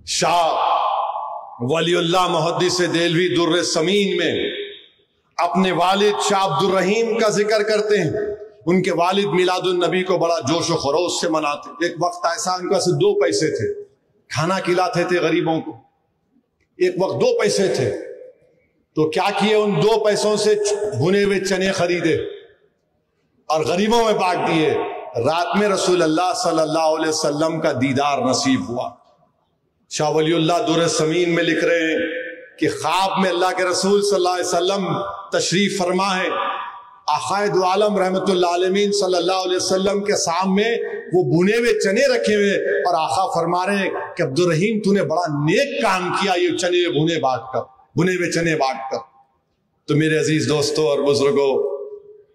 शाह वलीउल्लाह मुहद्दिस देलवी दुर्र समीन में अपने वालिद शाह अब्दुल रहीम का जिक्र करते हैं। उनके वालिद मिलादुन नबी को बड़ा जोश व खरोश से मनाते। एक वक्त ऐसा उनके पास 2 पैसे थे, खाना खिलाते थे गरीबों को। एक वक्त 2 पैसे थे तो क्या किए, उन 2 पैसों से भुने हुए चने खरीदे और गरीबों में बांट दिए। रात में रसूल अल्लाह सल्लल्लाहु अलैहि वसल्लम का दीदार नसीब हुआ। शाह वलीउल्लाह दुर्र समीन में लिख रहे हैं कि ख्वाब में अल्लाह के रसूल सल्लल्लाहु अलैहि वसल्लम तशरीफ फरमा है। आक़ाए दो आलम रहमतुल्लाह अलैहि सल्लल्लाहु अलैहि वसल्लम के सामने वो भुने हुए चने रखे हुए और आका फरमा रहे हैं कि अब्दुल रहीम तूने बड़ा नेक काम किया, ये चने भुने हुए चने बांट कर। तो मेरे अजीज दोस्तों और बुजुर्गों,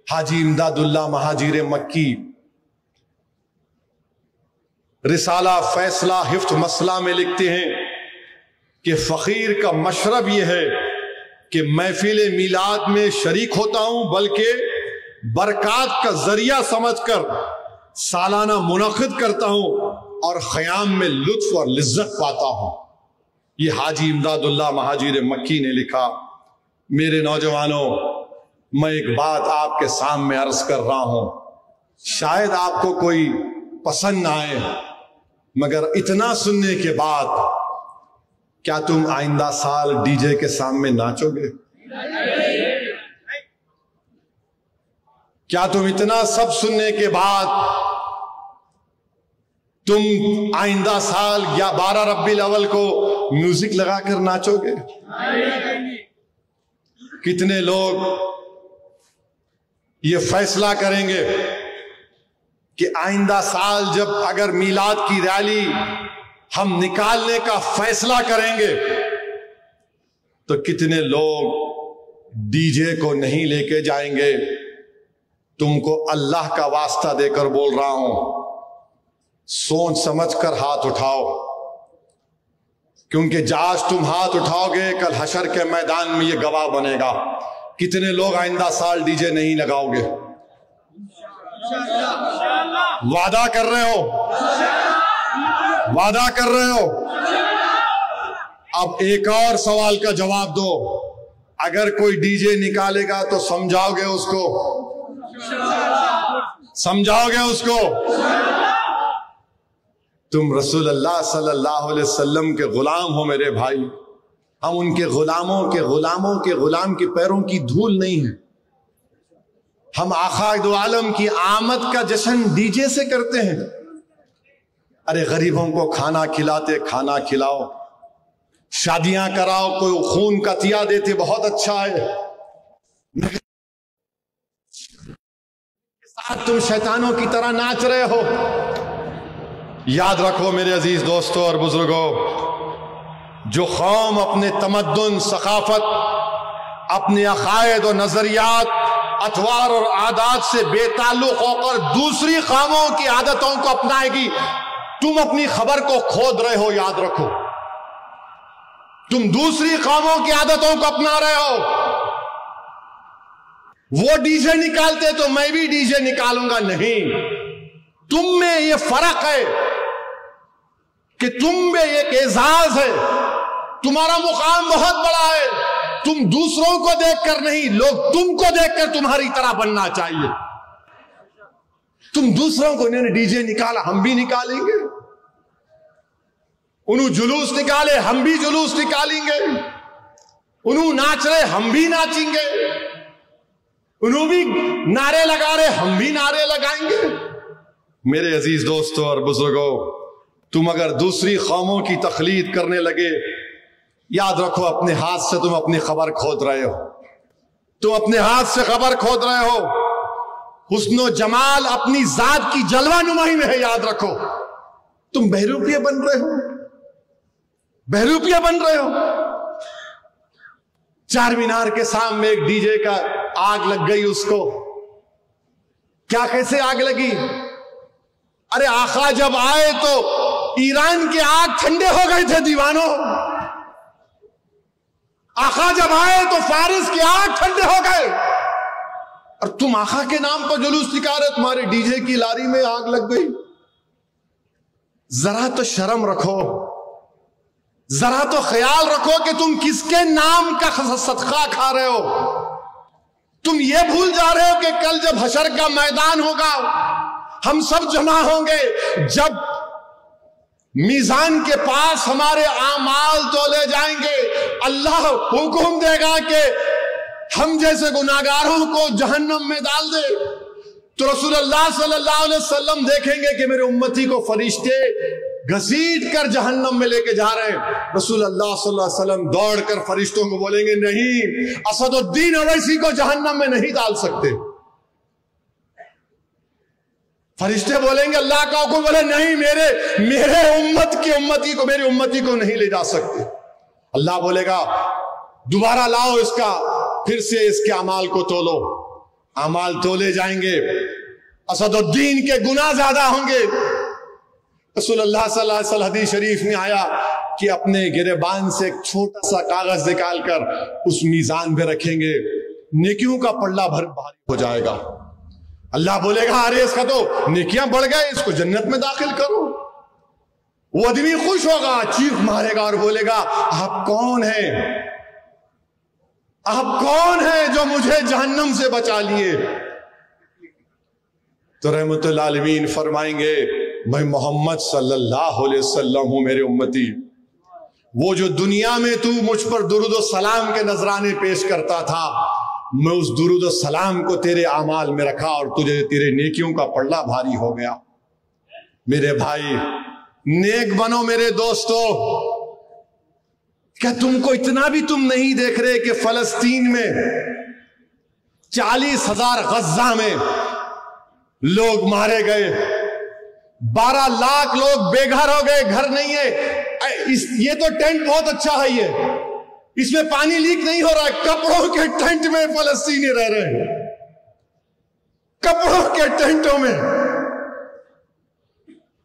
हाजी इमदादुल्लाह महाजिर मक्की रिसाला फैसला हिफ्त मसला में लिखते हैं कि फकीर का मशरब यह है कि महफिल मिलाद में शरीक होता हूं, बल्कि बरक़ात का जरिया समझकर सालाना मुनक़िद करता हूं और ख़याम में लुत्फ और लिज्जत पाता हूं। ये हाजी इमदादुल्लाह महाजिर मक्की ने लिखा। मेरे नौजवानों, मैं एक बात आपके सामने अर्ज कर रहा हूं, शायद आपको कोई पसंद ना आए, मगर इतना सुनने के बाद क्या तुम आइंदा साल डीजे के सामने नाचोगे? क्या तुम इतना सब सुनने के बाद तुम आइंदा साल या 12 रब्बील अव्वल को म्यूजिक लगाकर नाचोगे? कितने लोग ये फैसला करेंगे कि आइंदा साल जब अगर मीलाद की रैली हम निकालने का फैसला करेंगे तो कितने लोग डीजे को नहीं लेके जाएंगे? तुमको अल्लाह का वास्ता देकर बोल रहा हूं, सोच समझकर हाथ उठाओ, क्योंकि आज तुम हाथ उठाओगे कल हशर के मैदान में ये गवाह बनेगा। कितने लोग आइंदा साल डीजे नहीं लगाओगे? वादा कर रहे हो? वादा कर रहे हो? अब एक और सवाल का जवाब दो। अगर कोई डीजे निकालेगा तो समझाओगे उसको? समझाओगे उसको? तुम रसूल अल्लाह सल्लल्लाहु अलैहि वसल्लम के गुलाम हो मेरे भाई। हम उनके गुलामों के गुलाम के पैरों की धूल नहीं है। हम आक़ाए दो आलम की आमद का जश्न डीजे से करते हैं। अरे गरीबों को खाना खिलाते, खाना खिलाओ, शादियां कराओ, कोई खून का तिया देते, बहुत अच्छा है। साथ तुम शैतानों की तरह नाच रहे हो। याद रखो मेरे अजीज दोस्तों और बुजुर्गों, जो कौम अपने तमद्दुन, सकाफत, अपने अकायद और नजरियात, अतवार और आदात से बेताल्लुक होकर दूसरी कौमों की आदतों को अपनाएगी, तुम अपनी खबर को खोद रहे हो। याद रखो, तुम दूसरी कौमों की आदतों को अपना रहे हो। वो डीजे निकालते तो मैं भी डीजे निकालूंगा, नहीं। तुम में ये फर्क है कि तुम में एक एजाज है, तुम्हारा मुकाम बहुत बड़ा है। तुम दूसरों को देखकर नहीं, लोग तुमको देखकर तुम्हारी तरह बनना चाहिए। तुम दूसरों को, इन्होंने डीजे निकाला हम भी निकालेंगे, उन्होंने जुलूस निकाले हम भी जुलूस निकालेंगे, उन्होंने नाच रहे हम भी नाचेंगे, उन्होंने भी नारे लगा रहे हम भी नारे लगाएंगे। मेरे अजीज दोस्तों और बुजुर्गों, तुम अगर दूसरी कौमों की तकलीद करने लगे, याद रखो अपने हाथ से तुम अपनी खबर खोद रहे हो। तुम अपने हाथ से खबर खोद रहे हो। हुस्नो जमाल अपनी जात की जलवा नुमाई में है। याद रखो, तुम बहरूपिया बन रहे हो, बहरूपिया बन रहे हो। चार मीनार के सामने एक डीजे का आग लग गई, उसको क्या, कैसे आग लगी? अरे आका जब आए तो ईरान के आग ठंडे हो गए थे दीवानों। आका जब आए तो फारिस के आग ठंडे हो गए, और तुम आका के नाम पर जुलूस निकाल रहे, तुम्हारे डीजे की लारी में आग लग गई। जरा तो शर्म रखो। जरा तो ख्याल रखो कि तुम किसके नाम का सदका खा रहे हो। तुम ये भूल जा रहे हो कि कल जब हशर का मैदान होगा, हम सब जमा होंगे, जब मीजान के पास हमारे आमाल तोले जाएंगे, अल्लाह हुक्म देगा कि हम जैसे गुनाहगारों को जहन्नम में डाल दे, तो रसूलुल्लाह सल्लल्लाहु अलैहि वसल्लम देखेंगे कि मेरे उम्मती को फरिश्ते घसीट कर जहन्नम में लेके जा रहे हैं। रसूलुल्लाह सल्लल्लाहु अलैहि वसल्लम दौड़कर फरिश्तों को बोलेंगे, नहीं, असदुद्दीन अवैसी को जहन्नम में नहीं डाल सकते। फरिश्ते बोलेंगे, अल्लाह का हुक्म, बोले नहीं, मेरे उम्मती को, मेरी उम्मती को नहीं ले जा सकते। अल्लाह बोलेगा, दोबारा लाओ इसका, फिर से इसके अमाल को तोलो। अमाल तोले जाएंगे, असदुद्दीन के गुनाह ज्यादा होंगे। रसूलुल्लाह सल्लल्लाहु अलैहि वसल्लम हदीस शरीफ में आया कि अपने गिरेबान से एक छोटा सा कागज निकालकर उस मीजान पे रखेंगे, नेकियों का पल्ला भारी हो जाएगा। अल्लाह बोलेगा, अरे इसका तो नेकियां बढ़ गए, इसको जन्नत में दाखिल करो। वो आदमी खुश होगा, चीख मारेगा और बोलेगा, आप कौन हैं? आप कौन हैं जो मुझे जहन्नम से बचा लिए? तो रहमतुल आलमीन फरमाएंगे, मैं मोहम्मद सल्लल्लाहु अलैहि वसल्लम हूं, मेरे उम्मती। वो जो दुनिया में तू मुझ पर दुरूद व सलाम के नजराने पेश करता था, मैं उस दुरूद व सलाम को तेरे आमाल में रखा और तुझे तेरे नेकियों का पल्ला भारी हो गया। मेरे भाई, नेक बनो मेरे दोस्तों। क्या तुमको इतना भी तुम नहीं देख रहे कि फलस्तीन में 40,000 गज्जा में लोग मारे गए, 12 लाख लोग बेघर हो गए, घर नहीं है। ये तो टेंट बहुत अच्छा है, ये इसमें पानी लीक नहीं हो रहा है। कपड़ों के टेंट में फलस्तीनी रह रहे हैं, कपड़ों के टेंटों में।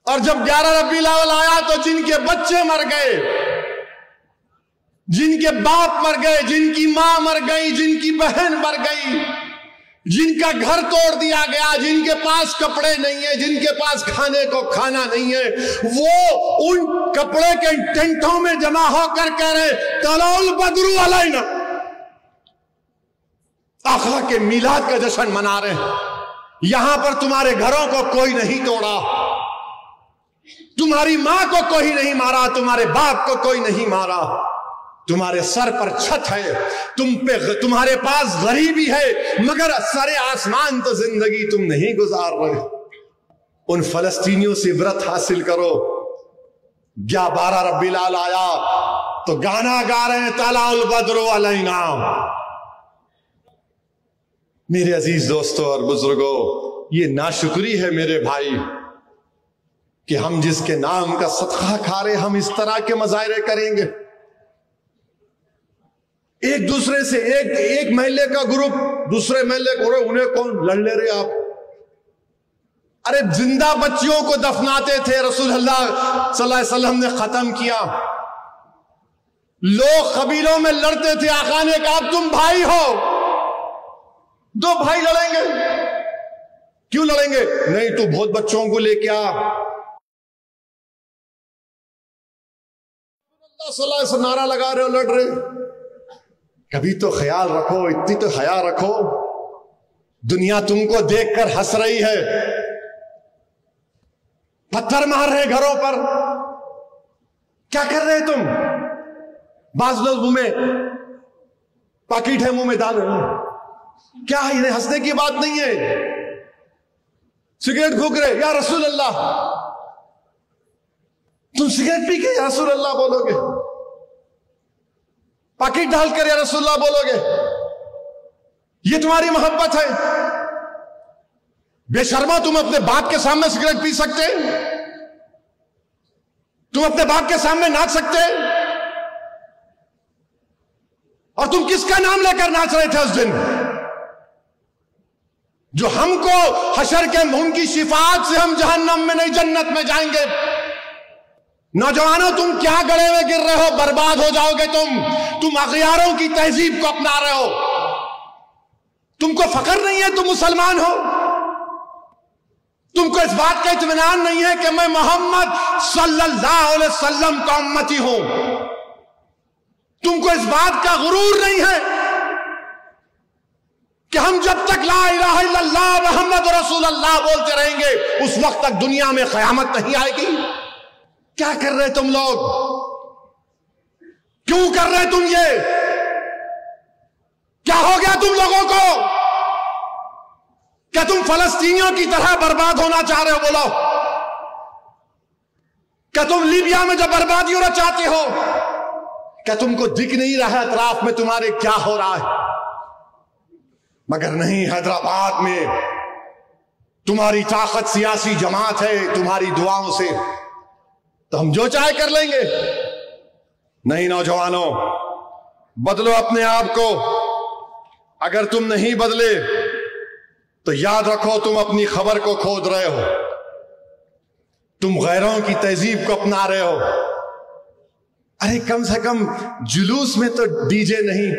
और जब 11 रबीउल अव्वल आया तो जिनके बच्चे मर गए, जिनके बाप मर गए, जिनकी मां मर गई, जिनकी बहन मर गई, जिनका घर तोड़ दिया गया, जिनके पास कपड़े नहीं है, जिनके पास खाने को खाना नहीं है, वो उन कपड़े के टेंटों में जमा होकर कह रहे, तलौल बदरू अलैना, आका के मिलाद का जश्न मना रहे हैं। यहां पर तुम्हारे घरों को कोई नहीं तोड़ा, तुम्हारी मां को कोई नहीं मारा, तुम्हारे बाप को कोई नहीं मारा, तुम्हारे सर पर छत है, तुम्हारे पास गरीबी है, मगर सरे आसमान तो जिंदगी तुम नहीं गुजार रहे। उन फलस्तीनियों से इबरत हासिल करो। 12 रबीउल अव्वल आया तो गाना गा रहे हैं, तलाउल बद्रु अलैना। मेरे अजीज दोस्तों और बुजुर्गों, ये नाशुक्री है मेरे भाई कि हम जिसके नाम का सदका खा रहे, हम इस तरह के मजाहरे करेंगे। एक दूसरे से एक महल्ले का ग्रुप दूसरे महल्ले को, उन्हें कौन लड़ ले रहे आप? अरे जिंदा बच्चियों को दफनाते थे, रसूलुल्लाह सल्लल्लाहु अलैहि वसल्लम ने खत्म किया। लोग कबीलों में लड़ते थे, आका ने कहा तुम भाई हो, 2 भाई लड़ेंगे। क्यों लड़ेंगे? नहीं, तू बहुत बच्चों को लेके आ। सल्लल्लाहु अलैहि वसल्लम नारा लगा रहे हो, लड़ रहे। कभी तो ख्याल रखो, इतनी तो हया रखो। दुनिया तुमको देखकर हंस रही है, पत्थर मार रहे घरों पर। क्या कर रहे तुम? बाज लोग मुंह में पाकिट है, मुंह में डाल रहे हैं। क्या है? इन्हें हंसने की बात नहीं है। सिगरेट फूक रहे, या रसूल अल्लाह, तुम सिगरेट पी के या रसूल अल्लाह बोलोगे? पाकिट डालकर या रसूलुल्लाह बोलोगे? ये तुम्हारी मोहब्बत है? बेशर्मा, तुम अपने बाप के सामने सिगरेट पी सकते? तुम अपने बाप के सामने नाच सकते? और तुम किसका नाम लेकर नाच रहे थे उस दिन, जो हमको हशर के उनकी शिफात से हम जहन्नम में नहीं जन्नत में जाएंगे। नौजवानों, तुम क्या गड़े में गिर रहे हो? बर्बाद हो जाओगे तुम अगयारों की तहजीब को अपना रहे हो। तुमको फख्र नहीं है तुम मुसलमान हो? तुमको इस बात का इत्मीनान नहीं है कि मैं मोहम्मद सल्लल्लाहु अलैहि वसल्लम का उम्मती हूं? तुमको इस बात का गुरूर नहीं है कि हम जब तक ला इलाहा इल्लल्लाह मुहम्मद रसूलुल्लाह बोलते रहेंगे उस वक्त तक दुनिया में क़यामत नहीं आएगी? क्या कर रहे तुम लोग? क्यों कर रहे तुम ये? क्या हो गया तुम लोगों को? क्या तुम फलस्तीनियों की तरह बर्बाद होना चाह रहे हो? बोलो, क्या तुम लीबिया में जब बर्बादी होना चाहते हो? क्या तुमको दिख नहीं रहा है अतराफ में तुम्हारे क्या हो रहा है? मगर नहीं, हैदराबाद में तुम्हारी ताकत सियासी जमात है, तुम्हारी दुआओं से तो हम जो चाहे कर लेंगे। नहीं नौजवानों, बदलो अपने आप को। अगर तुम नहीं बदले तो याद रखो तुम अपनी खबर को खोद रहे हो, तुम गैरों की तहजीब को अपना रहे हो। अरे कम से कम जुलूस में तो डीजे नहीं,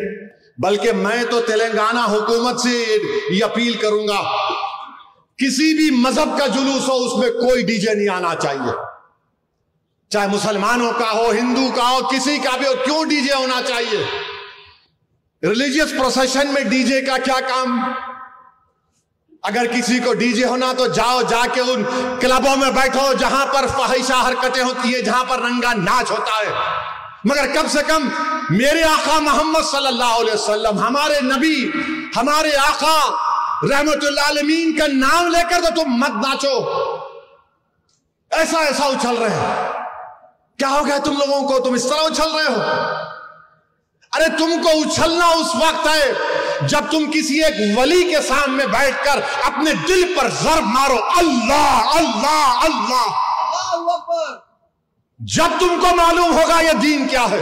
बल्कि मैं तो तेलंगाना हुकूमत से ये अपील करूंगा, किसी भी मजहब का जुलूस हो उसमें कोई डीजे नहीं आना चाहिए, चाहे मुसलमानों का हो, हिंदू का हो, किसी का भी हो। क्यों डीजे होना चाहिए? रिलीजियस प्रोसेशन में डीजे का क्या काम? अगर किसी को डीजे होना तो जाओ, जाके उन क्लबों में बैठो जहां पर फहिशा हरकतें होती है, जहां पर रंगा नाच होता है। मगर कम से कम मेरे आका मोहम्मद सल्लल्लाहु अलैहि वसल्लम, हमारे नबी, हमारे आका रहमतुल आलमीन का नाम लेकर तो तुम मत नाचो। ऐसा ऐसा उछल रहे हैं। क्या हो गया तुम लोगों को? तुम इस तरह उछल रहे हो। अरे तुमको उछलना उस वक्त है जब तुम किसी एक वली के सामने बैठकर अपने दिल पर ज़र्ब मारो, अल्लाह अल्लाह अल्लाह। जब तुमको मालूम होगा ये दीन क्या है,